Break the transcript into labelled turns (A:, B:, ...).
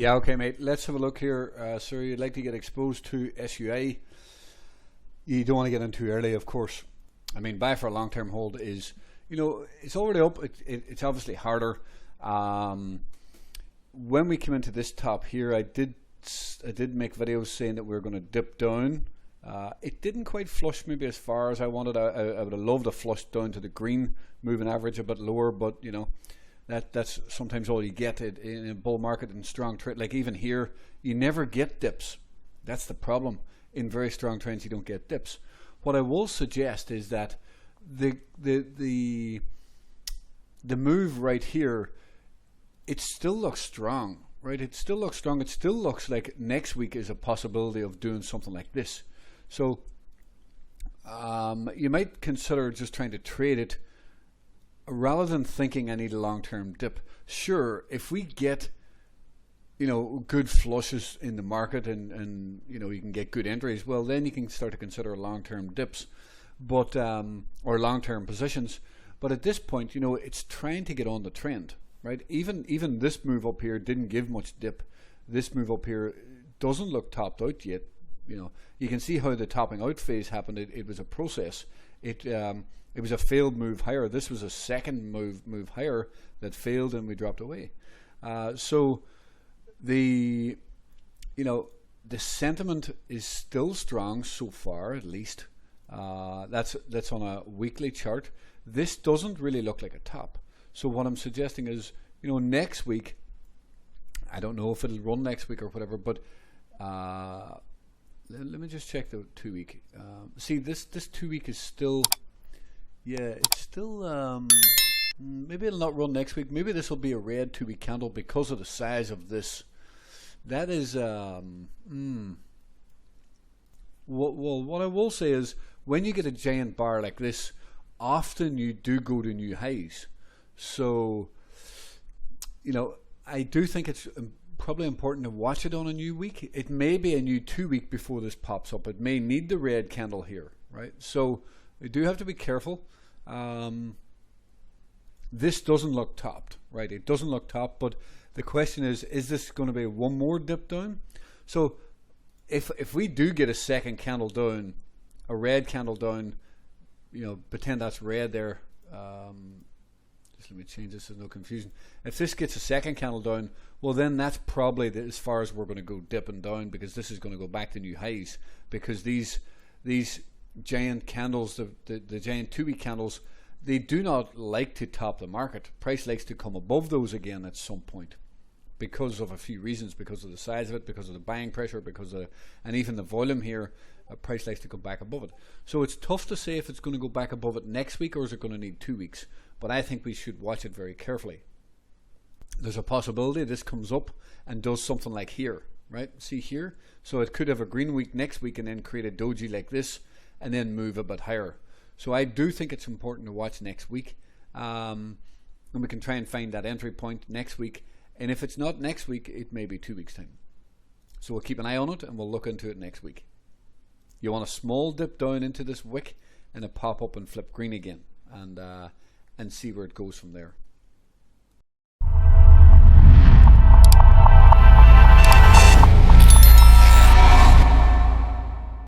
A: Yeah, okay, mate. Let's have a look here. So you'd like to get exposed to SUA. You don't want to get in too early, of course. I mean, buy for a long-term hold is, it's already up. It's obviously harder. When we came into this top here, I did make videos saying that we were going to dip down. It didn't quite flush maybe as far as I wanted. I would have loved to flush down to the green moving average a bit lower, but that's sometimes all you get in a bull market and strong trade. Like even here, you never get dips. That's the problem. In very strong trends, you don't get dips. What I will suggest is that the move right here, it still looks strong, right? It still looks strong. It still looks like next week is a possibility of doing something like this. So you might consider just trying to trade it rather than thinking I need a long-term dip. Sure, if we get good flushes in the market and you can get good entries, well then you can start to consider long-term dips, but or long-term positions. But at this point, it's trying to get on the trend, right? Even this move up here didn't give much dip. This move up here doesn't look topped out yet. You can see how the topping out phase happened. It was a process. It was a failed move higher. This was a second move higher that failed, and we dropped away. So the sentiment is still strong so far, at least. That's on a weekly chart. This doesn't really look like a top. So what I'm suggesting is, next week, I don't know if it'll run next week or whatever, but let me just check the 2 week. See, this 2 week is still, it's still, maybe it'll not run next week. Maybe this will be a red 2 week candle because of the size of this. That is, what I will say is, when you get a giant bar like this, often you do go to new highs. So, I do think it's probably important to watch it on a new week. It may be a new 2 week before this pops up. It may need the red candle here, right? So you do have to be careful. This doesn't look topped, right? It doesn't look topped, but the question is this going to be one more dip down? So if we do get a second candle down, a red candle down, pretend that's red there. Just let me change this so there's no confusion. If this gets a second candle down, well then that's probably as far as we're going to go dipping down, because this is going to go back to new highs, because these giant candles, the giant 2 week candles, they do not like to top the market. Price likes to come above those again at some point, because of a few reasons, because of the size of it, because of the buying pressure, and even the volume here. Price likes to come back above it. So it's tough to say if it's going to go back above it next week, or is it going to need 2 weeks. But I think we should watch it very carefully. There's a possibility this comes up and does something like here, right? See here? So it could have a green week next week and then create a doji like this and then move a bit higher. So I do think it's important to watch next week. And we can try and find that entry point next week. And if it's not next week, it may be 2 weeks' time. So we'll keep an eye on it and we'll look into it next week. You want a small dip down into this wick and a pop up and flip green again, and see where it goes from there.